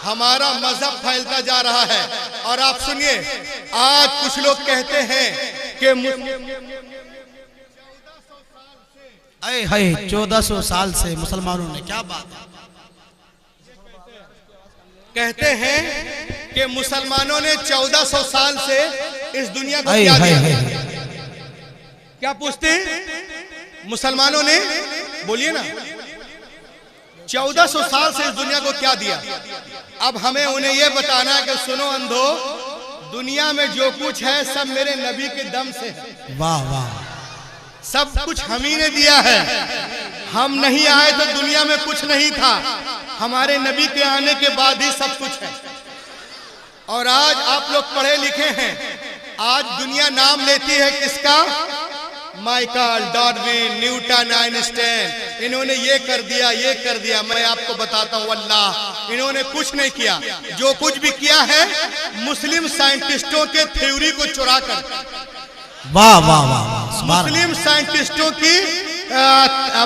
हमारा मजहब फैलता जा रहा है। और आप सुनिए, आज कुछ लोग कहते हैं कि 1400 साल से मुसलमानों ने, क्या बात है, कहते हैं कि मुसलमानों ने 1400 साल से इस दुनिया को क्या दिया। क्या पूछते हैं मुसलमानों ने? बोलिए ना, 1400 साल से इस दुनिया को क्या दिया। अब हमें उन्हें यह बताना है कि सुनो अंधो, दुनिया में जो कुछ है सब मेरे नबी के दम से है। वाह वाह, सब कुछ हम ही ने दिया है। हम नहीं आए तो दुनिया में कुछ नहीं था, हमारे नबी के आने के बाद ही सब कुछ है। और आज आप लोग पढ़े लिखे हैं, आज दुनिया नाम लेती है किसका? माइकल, डार्विन, न्यूटन, आइंस्टाइन, इन्होंने ये कर दिया, ये कर दिया। मैं आपको बताता हूँ, अल्लाह, इन्होंने कुछ नहीं किया। जो कुछ भी किया है मुस्लिम साइंटिस्टों के थ्योरी को चुरा कर, वाह वाह वाह, मुस्लिम साइंटिस्टों की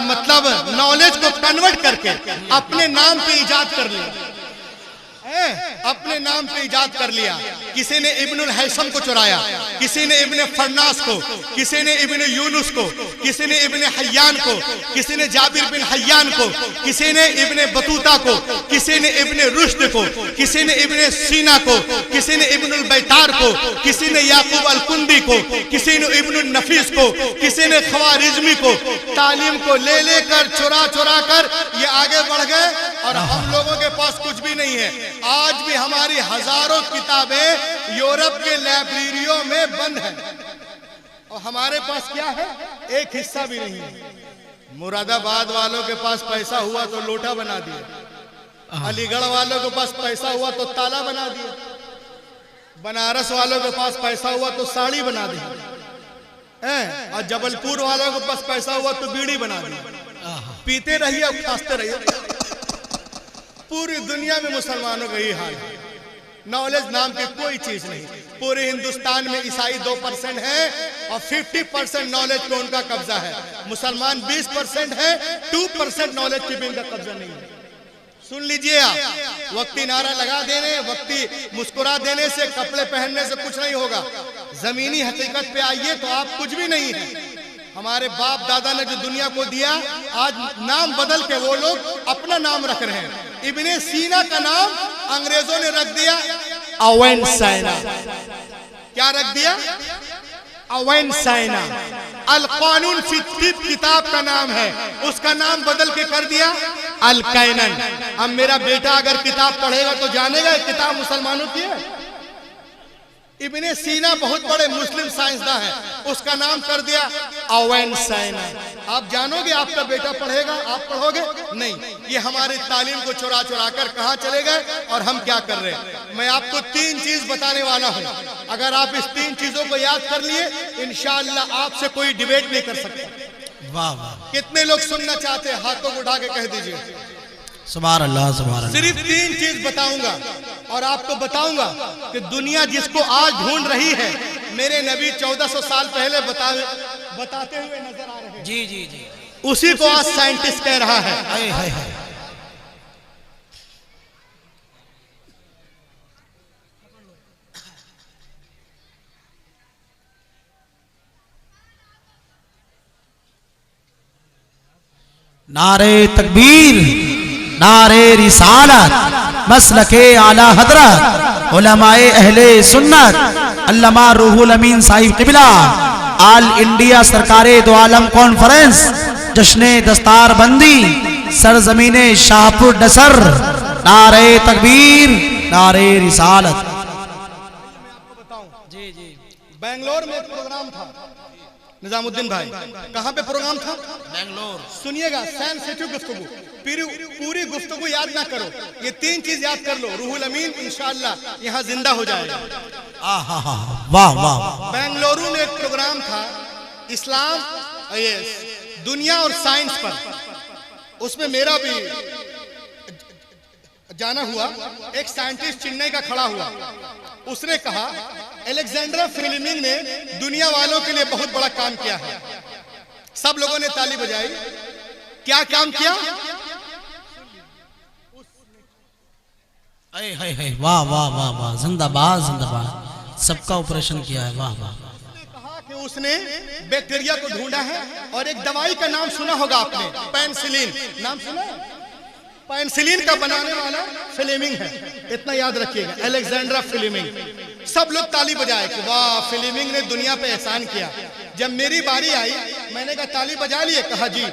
मतलब नॉलेज को कन्वर्ट करके अपने नाम पे इजाद कर लिया, अपने नाम पे इजाद कर लिया। किसी ने इब्नुल हैसम को चुराया, किसी ने इब्ने फरनास को, किसी ने इब्ने यूनुस को, किसी ने इब्ने हय्यान को, किसी ने जाबिर बिन हय्यान को, किसी ने इब्ने बतूता को, किसी ने इब्ने रुश्द को, किसी ने इब्ने सीना को, किसी ने इब्नुल बैतार को, किसी ने याकूब अल कुंदी को, किसी ने इब्नुल नफीस को, किसी ने ख्वारिज़मी को। तालीम को ले लेकर चुरा चुरा कर ये आगे बढ़ गए और हम लोगों के पास कुछ भी नहीं है। आज भी हमारी हजारों किताबें यूरोप के लाइब्रेरियों में बंद है और हमारे पास क्या है? एक हिस्सा भी नहीं है। मुरादाबाद वालों के पास पैसा हुआ तो लोटा बना दिया, अलीगढ़ वालों के पास पैसा हुआ तो ताला बना दिया, बनारस वालों के पास पैसा हुआ तो साड़ी बना दी, और जबलपुर वालों के पास पैसा हुआ तो बीड़ी बना दी। पीते रहिए और खाते रहिए। पूरी दुनिया में मुसलमानों का यही हाल है। नॉलेज नाम की कोई चीज नहीं। पूरे हिंदुस्तान में ईसाई 2% है और 50% नॉलेज पे उनका कब्जा है। मुसलमान 20% है, 2% नॉलेज की भी इनका कब्जा नहीं है। सुन लीजिए आप, वक्ती नारा लगा देने, वक्ती मुस्कुरा देने से, कपड़े पहनने से कुछ नहीं होगा। जमीनी हकीकत पे आइए तो आप कुछ भी नहीं है। हमारे बाप दादा ने जो दुनिया को दिया, आज नाम बदल के वो लोग अपना नाम रख रहे हैं। इब्ने सीना का नाम अंग्रेजों ने रख दिया अवेंसाइना। क्या रख दिया? अवेंसाइना। अल कानून फी तिब किताब का नाम है, उसका नाम बदल के कर दिया अल कैनन। अब मेरा बेटा अगर किताब पढ़ेगा तो जानेगा किताब मुसलमानों की है। इब्ने सीना बहुत बड़े मुस्लिम साइंसदान है, उसका नाम कर दिया अवेंसाइना। आप जानोगे आपका बेटा पढ़ेगा, आप पढ़ोगे नहीं। ये हमारी तालीम को चुरा चुरा कर कहाँ चले गए और हम क्या कर रहे हैं। मैं आपको 3 चीज बताने वाला हूँ। अगर आप इस 3 चीजों को याद कर लिए, इंशाअल्लाह आपसे कोई डिबेट नहीं कर सकता। वाह वाह, कितने लोग सुनना चाहते हैं? हाथों को उठा के कह दीजिए। सुभान अल्लाह, सुभान अल्लाह। सिर्फ 3 चीज बताऊंगा और आपको बताऊंगा कि दुनिया जिसको आज ढूंढ रही है, मेरे नबी 1400 साल पहले बताते हुए नजर आ रहे हैं। जी जी जी, उसी को आज साइंटिस्ट कह रहा है। हाय हाय हाय। नारे तकबीर, नारे रिसालत, मसलके आला हजरत, उलमाए अहले सुन्नत, अल्लामा रूहुल अमीन साहिब क़िबला, आल इंडिया सरकारे दो आलम कॉन्फ्रेंस, जश्ने दस्तार बंदी, सरजमीने शाहपुर डसर। नारे तकबीर, नारे रिसालत। जी जी, बेंगलोर में प्रोग्राम था निजामुद्दीन भाई। कहाँ पे प्रोग्राम था? बेंगलोर। सुनिएगा, सेंसिटिव गुफ्तगू, पूरी गुफ्तगू याद ना करो, ये 3 चीज याद कर लो। रूहुल अमीन इंशाअल्लाह यहाँ जिंदा हो जाएगा। वाह वाह। बेंगलुरु में एक प्रोग्राम था इस्लाम, ये दुनिया और साइंस पर। उसमें मेरा भी जाना हुआ। एक साइंटिस्ट चेन्नई का खड़ा हुआ, उसने कहा अलेक्जेंडर फ्लेमिंग ने दुनिया वालों के लिए बहुत बड़ा काम किया है। सब लोगों ने ताली बजाई। क्या काम किया? अरे हाय हाय, वाह वाह वाह वाह, जिंदाबाद जिंदाबाद, सबका ऑपरेशन किया है, वाह वाह। कहा कि उसने बैक्टीरिया को ढूंढा है और एक दवाई का नाम सुना होगा आपने, पेनिसिलिन। नाम सुना? पेनिसिलिन का बनाने वाला फ्लेमिंग है, इतना याद रखिएगा, अलेक्जेंड्रा फ्लेमिंग। सब लोग ताली बजाए कि वाह, फ्लेमिंग ने दुनिया पे एहसान किया। जब मेरी बारी आई, मैंने कहा ताली बजा लिए? कहा जी।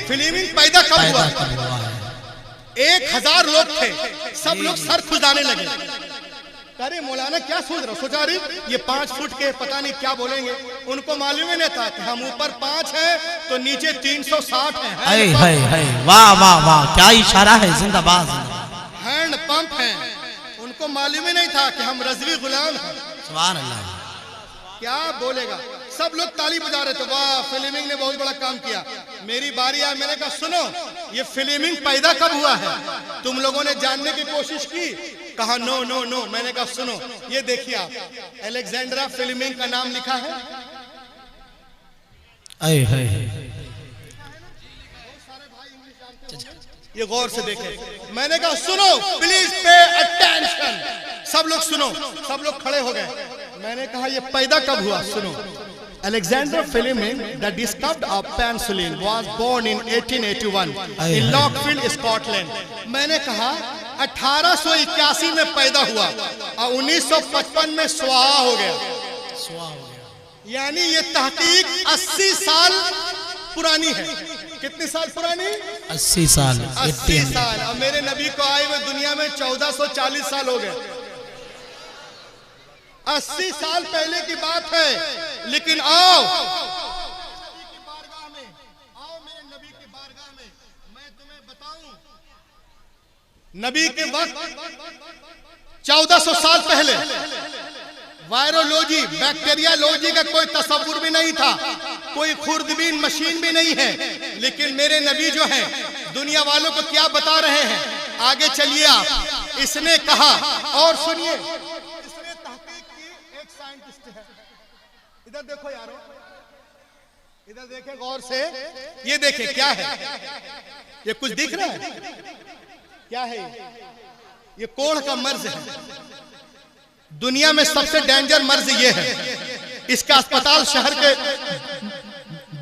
फिल्मिंग पैदा कब हुआ? 1000 लोग थे, सब लोग सर खुजाने लगे। अरे मौलाना क्या सोच रहे हो? सोचा रही ये 5 फुट के पता नहीं क्या बोलेंगे, उनको मालूम ही नहीं था कि हम ऊपर 5 हैं तो नीचे 360 हैं। वाह वाह वाह, क्या इशारा है, जिंदाबाद। हैंड पंप हैं, उनको मालूम ही नहीं था कि हम रज़वी गुलाम हैं। सुभान अल्लाह। क्या बोलेगा? सब लोग ताली बजा रहे थे, वाह फिल्मिंग ने बहुत बड़ा काम किया। मेरी बारी आई, मैंने कहा सुनो, ये फिल्मिंग पैदा कब हुआ है? तुम लोगों ने जानने की कोशिश की? कहा नो नो नो। मैंने कहा सुनो, ये देखिए आप, अलेक्जेंड्रा फिल्मिंग का नाम लिखा है। ये गौर से देखें। मैंने कहा सुनो, प्लीज पे अटेंशन। सब लोग सुनो, सब लोग खड़े हो गए। मैंने कहा ये पैदा कब हुआ? सुनो, Alexander Fleming, the discoverer of penicillin, was born in 1881 in Lockfield, Scotland. मैंने कहा 1881 में पैदा हुआ और 1955 में स्वाहा हो गया। यानी ये तहकीक 80 साल पुरानी है। कितने साल पुरानी? 80 साल। 80 साल। और मेरे नबी को आए हुए दुनिया में 1440 साल हो गए। 80 साल पहले की बात है। लेकिन आओ मेरे नबी की बारगाह में, मैं तुम्हें बताऊं, नबी के वक्त 1400 साल पहले वायरोलॉजी, बैक्टीरियालॉजी का कोई तस्वुर भी नहीं था, कोई खुर्दबीन मशीन भी नहीं है। लेकिन मेरे नबी जो हैं, दुनिया वालों को क्या बता रहे हैं? आगे चलिए आप। इसने कहा, और सुनिए, इसने तहकीक की, एक साइंटिस्ट है। इधर देखो यारो, इधर देखे गौर से, ये देखे क्या है? ये कुछ दिख रहा है? क्या है ये? कोढ़ का मर्ज है। दुनिया में सबसे डेंजर मर्ज ये है। इसका अस्पताल शहर के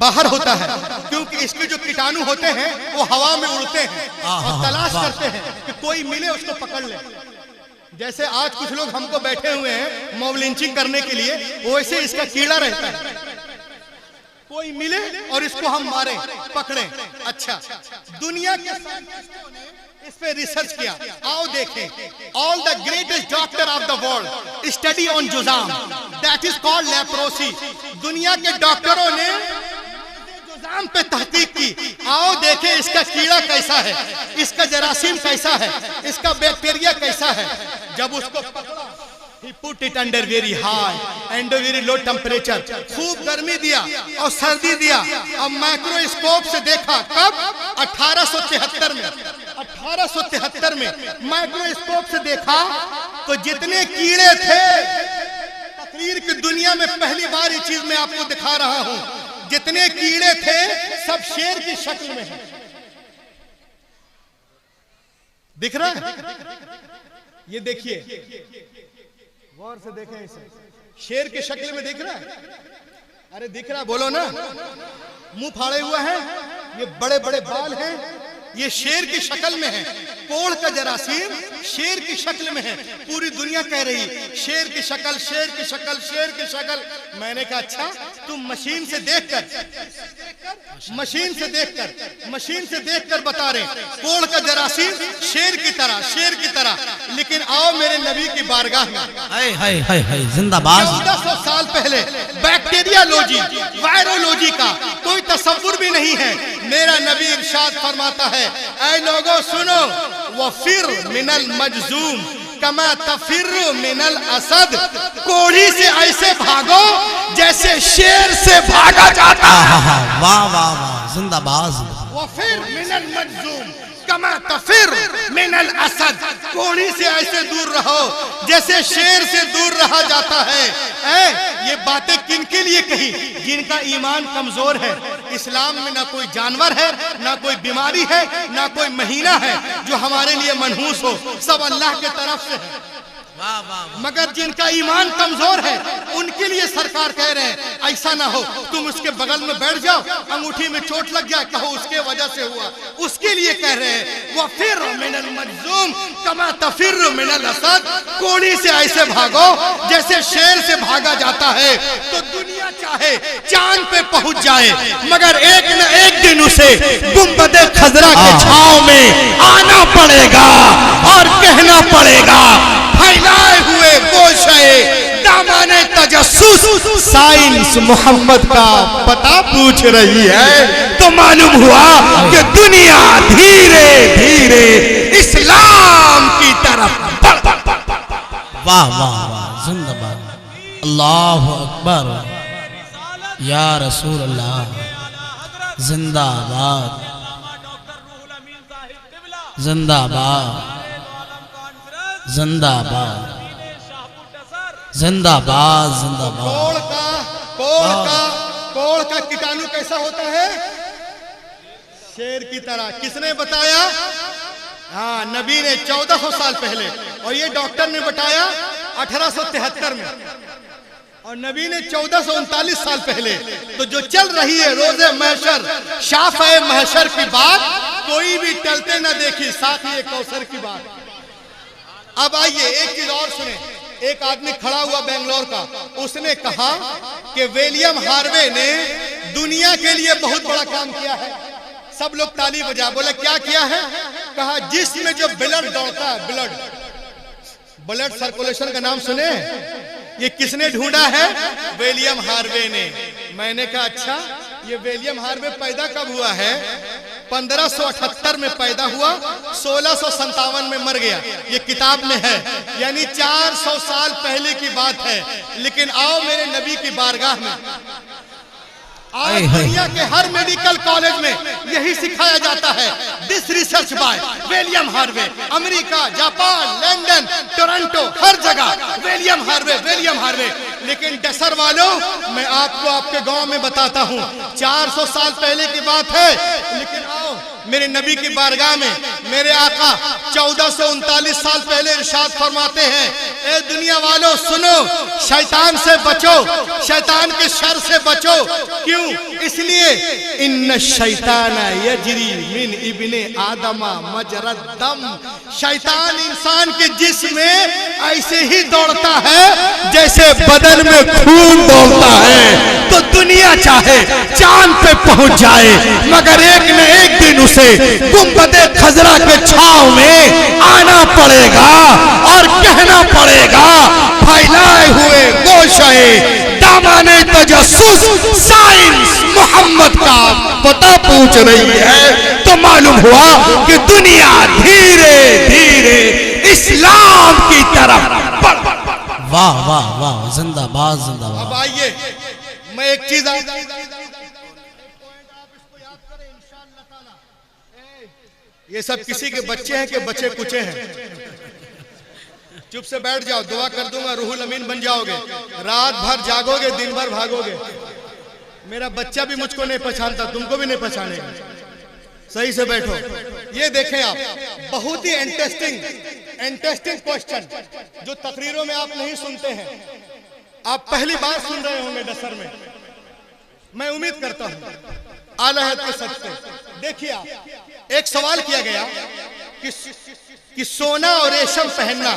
बाहर होता है, क्योंकि इसके जो कीटाणु होते हैं वो हवा में उड़ते हैं और तलाश करते हैं कि कोई मिले उसको पकड़ ले। जैसे आज कुछ लोग हमको बैठे हुए हैं मॉब लिंचिंग करने के लिए, वैसे इसका कीड़ा रहता है, कोई मिले और इसको हम मारें, पकड़ें। अच्छा, दुनिया के साइंटिस्टों ने इस पे रिसर्च किया। आओ देखें, all the greatest doctor of the world study on जुजाम, दैट इज कॉल्ड लेप्रोसी। दुनिया के डॉक्टरों ने जुजाम पे तहकीक की। आओ देखें इसका कीड़ा कैसा है, इसका जरासीम कैसा है, इसका बैक्टीरिया कैसा है। जब उसको पकड़ा, he put it under very high and very low temperature, खूब गर्मी दिया और सर्दी दिया और माइक्रोस्कोप से देखा। कब? 1873 में। 1873 में माइक्रोस्कोप से देखा तो जितने कीड़े थे, तकरीर की दुनिया में पहली बार ये चीज मैं आपको दिखा रहा हूं, जितने कीड़े थे सब शेर की शक्ल में है। दिख रहा है? ये देखिए, गौर से देखें इसे, शेर की शक्ल में दिख रहा है? अरे दिख रहा है, बोलो ना। मुंह फाड़े हुआ है, ये बड़े बड़े बाल हैं, ये शेर की शक्ल में है। कोढ़ का जरासीम शेर की शक्ल में है। पूरी दुनिया कह रही शेर की शक्ल, शेर की शक्ल, शेर की शक्ल। मैंने कहा अच्छा, तुम मशीन से देखकर मशीन से देखकर बता रहे कोढ़ का जरासीम शेर की तरह, शेर की तरह। लेकिन आओ मेरे नबी की बारगाह में। हाय हाय हाय हाय, जिंदाबाद। 1400 साल पहले बैक्टीरियालॉजी, वायरोलॉजी का कोई तस्वुर भी नहीं है। मेरा नबी इरशाद फरमाता है, ऐ लोगों सुनो, वफिर मिनल मजजूम कमा तफिर मिनल असद। कोढ़ी से ऐसे भागो जैसे शेर से भागा जाता है। वाह वाह वाह, जिंदाबाद। वफिर मिनल मजजूम, कमा तफिर मिनल असद, कोढ़ी से ऐसे दूर रहो जैसे शेर से दूर रहा जाता है। ये बातें किन के लिए कही? जिनका ईमान कमजोर है। इस्लाम में ना कोई जानवर है, ना कोई बीमारी है, ना कोई महीना है जो हमारे लिए मनहूस हो, सब अल्लाह के तरफ से है। मगर जिनका ईमान कमजोर है उनके लिए सरकार कह रहे हैं ऐसा ना हो तुम उसके बगल में बैठ जाओ, अंगूठी में चोट लग जाए, कहो उसके वजह से हुआ। उसके लिए कह रहे हैं वो फिर मिनल मजलूम कमा तफिर मिनल असद, कोढ़ी से ऐसे भागो जैसे शेर से भागा जाता है। तो दुनिया चाहे चांद पे पहुंच जाए मगर एक न एक दिन उसे गुंबदे खजरा के छांव में आना पड़ेगा और कहना पड़ेगा फैलाए हुए गोशे दामाने तजस्सुस साइंस मोहम्मद का पता पूछ रही है। तो मालूम हुआ कि दुनिया धीरे धीरे इस्लाम की तरफ वाह वाह वाह, जिंदाबाद, अल्लाह अकबर, या रसूल अल्लाह, जिंदाबाद जिंदाबाद जिंदाबाद जिंदाबाद जिंदाबाद। कोढ़ का कीटाणु कैसा होता है? शेर की तरह। किसने बताया? हाँ, नबी ने 1400 साल पहले, और ये डॉक्टर ने बताया 1873 में, और नबी ने 1439 साल पहले। तो जो चल रही है रोज़े महशर, शाफ़े महशर की बात कोई भी टलते न देखी, साथ ही कौसर की बात। अब आइए एक चीज और सुने। एक आदमी खड़ा हुआ बेंगलोर का, उसने कहा कि विलियम हार्वे ने दुनिया के लिए बहुत बड़ा काम किया है। सब लोग ताली बजा। बोले क्या किया है? कहा जिसमें जो ब्लड दौड़ता है, ब्लड सर्कुलेशन का नाम सुने? ये किसने ढूंढा है? विलियम हार्वे ने। मैंने कहा अच्छा, ये विलियम हार्वे पैदा कब हुआ है? 1578 में पैदा हुआ, 1657 में मर गया। ये किताब में है, यानी 400 साल पहले की बात है। लेकिन आओ मेरे नबी की बारगाह में, आज दुनिया के हर मेडिकल कॉलेज में यही सिखाया जाता है। This research by William Harvey. America, Japan, London, Toronto, हर जगह विलियम हार्वे, विलियम हार्वे। लेकिन डसर वालों, मैं आपको आपके गांव में बताता हूं, 400 साल पहले की बात है। लेकिन आओ मेरे नबी की बारगाह में, मेरे आका 1439 साल पहले इरशाद फरमाते हैं, ए दुनिया वालों सुनो, शैतान से बचो, शैतान के शर से बचो। क्यों? इसलिए इन्न शैतान यजरी मिन इब्ने आदमा मजरद दम। शैतान इंसान के जिस्म में ऐसे ही दौड़ता है जैसे बदन में खून दौड़ता है। तो दुनिया चाहे चांद पे पहुंच जाए मगर एक न एक दिन उसे गुंबदे खजरा के छांव में आना पड़ेगा और कहना पड़ेगा फैलाए हुए गोशे दामाने तजस्सुस साइंस मोहम्मद का पता पूछ रही है। तो मालूम हुआ कि दुनिया धीरे धीरे इस्लाम की तरफ बढ़। वाह वाह वाह, जिंदाबाद जिंदाबाद। अब आइए मैं एक चीज ये सब किसी के बच्चे हैं कि बच्चे कुचे हैं? चुप से बैठ जाओ, दुआ कर दूंगा, रूहुल अमीन बन जाओगे। रात भर जागोगे, दिन भर भागोगे। मेरा बच्चा भी मुझको नहीं पहचानता, तुमको भी नहीं पहचानेगा। सही से बैठो। ये देखें आप, बहुत ही इंटरेस्टिंग क्वेश्चन जो तकरीरों में आप नहीं सुनते हैं, आप पहली बार सुन रहे होंगे डसर में। मैं उम्मीद करता हूं आला हज़रत के सदक़े। देखिए आप, एक सवाल किया गया कि सोना और रेशम पहनना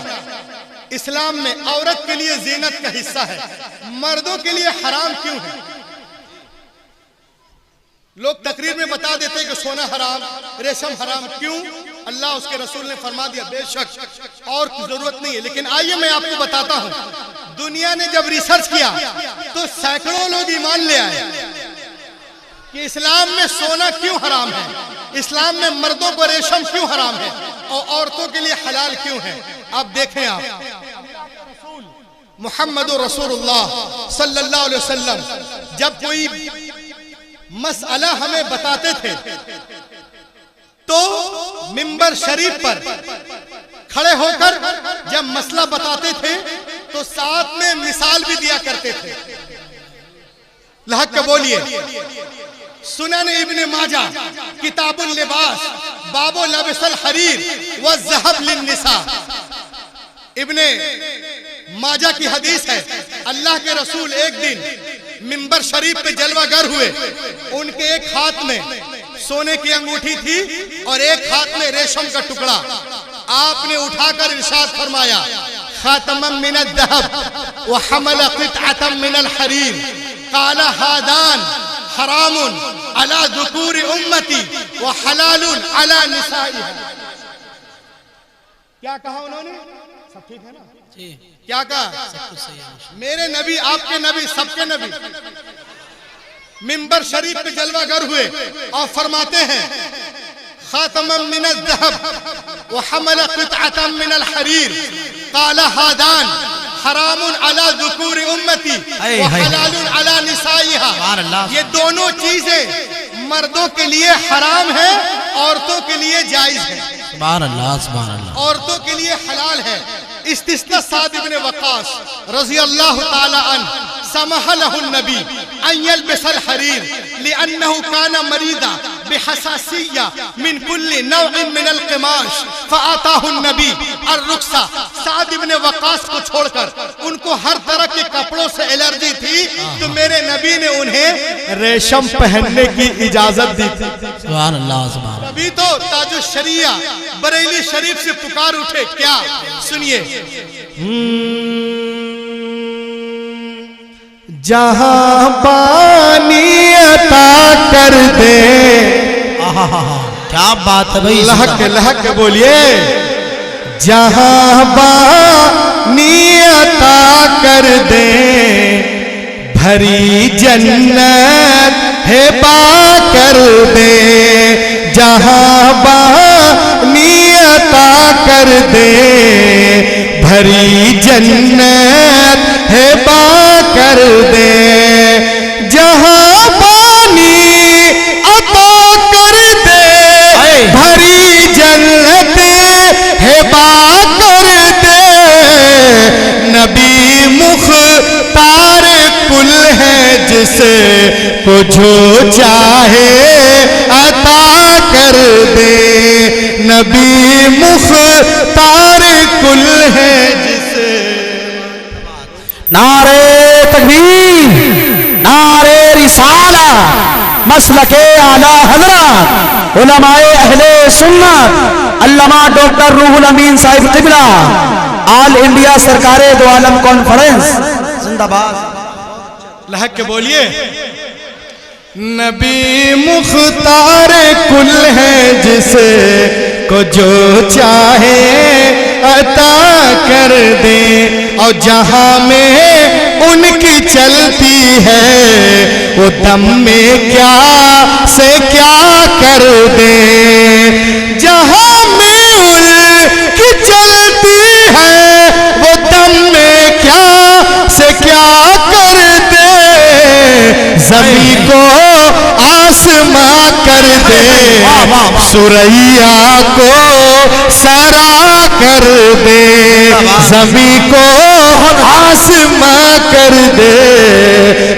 इस्लाम में औरत के लिए जीनत का हिस्सा है, मर्दों के लिए हराम क्यों है? लोग तकरीर में बता देते हैं कि सोना हराम, रेशम हराम। क्यों? अल्लाह उसके रसूल ने फरमा दिया, बेशक और जरूरत नहीं है। लेकिन आइए मैं आपको बताता हूं, दुनिया ने जब रिसर्च किया तो सैकड़ों लोग ईमान ले आए कि इस्लाम में सोना क्यों हराम है, इस्लाम में मर्दों को रेशम क्यों हराम है और औरतों के लिए हलाल क्यों है। अब देखें आप, मुहम्मद रसूलुल्लाह सल्लल्लाहु अलैहि वसल्लम जब कोई मसला हमें बताते थे तो मिंबर शरीफ पर खड़े होकर जब मसला बताते थे तो साथ में मिसाल भी दिया करते थे। लहक के बोलिए। सुनन इब्ने माजा किताबुल लिबास बाबो लबसल हरीर व ज़हब लिन्निसा। इब्ने माजा की हदीस है, अल्लाह के रसूल एक दिन मिंबर शरीफ पे जलवागर हुए। उनके एक हाथ में सोने की अंगूठी थी और एक हाथ में रेशम का टुकड़ा। आपने उठाकर इरशाद फरमाया, खातमम मिनद दहब व हमल क़ितअतम मिनल हरीर क़ाला हादान हरामुन अला ज़ुकूरि उम्मती व हलालुन अला निसाइहा। क्या कहा उन्होंने? सब ठीक है ना जी? क्या कहा? सब कुछ सही है। मेरे नबी, आपके नबी, सबके नबी मिंबर शरीफ पे जलवागर हुए और फरमाते हैं, खातमम मिनल ज़हब व हमल क़ितअतम मिनल हरीर क़ाला हादान हरामुन अला ज़ुकूरि उम्मती व हलालुन अला निसाइहा। ये दोनों चीजें मर्दों के लिए हराम है, औरतों के लिए जायज है। सुभान अल्लाह, सुभान अल्लाह। औरतों के लिए हलाल है। इस्तिस्ना साद इब्ने वक़ास रज़ी अल्लाह ताला अन्हु समह लहु नबी अन यल्बसल हरीर लिअन्नहु काना मरीदा बिहसासिय्या मिन कुल्ली नौइन मिनल क़िमाश फ़अताहु नबी अर्रुख्सा। साद इब्ने वक़ास को छोड़कर उनको हर तरह के कपड़ों से एलर्जी थी, तो मेरे नबी ने उन्हें रेशम पहनने की इजाजत दी थी। सुभान अल्लाह, सुभान अल्लाह। अभी तो ताजुश शरिया बरेली शरीफ से पुकार उठे। क्या? सुनिए। जहां पानी अता कर दे। क्या बात है भाई, लहक के बोलिए। जहां पानी अता कर दे भरी जन्नत है पा कर दे। जहां पानी अता कर दे भरी जन्नत है पा कर दे। जहां पानी अता कर दे भरी जन्नत है पा कर दे। नबी मुख्तार कुल है जिसे को जो चाहे अता कर दे। नबी मुख्तार कुल है जिसे। नारे तकबीर, नारे रिसाला, मसलके आला हज़रत उलमाए अहले सुन्नत अल्लामा डॉक्टर रूहुल अमीन साहिब क़िबला ऑल इंडिया सरकारे दो आलम कॉन्फ्रेंस जिंदाबाद। लहक के बोलिए। नबी मुख्तार कुल है जिसे को जो चाहे अता कर दे। और जहां में उनकी चलती है वो दम में क्या से क्या कर दे। जहां में उनकी चलती है वो दम में क्या से क्या कर दे। ज़मीं को आसमां कर दे, सुरैया को सरा कर दे। ज़मीं को आसमां कर दे,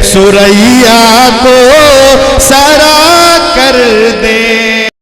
सुरैया को सरा कर दे।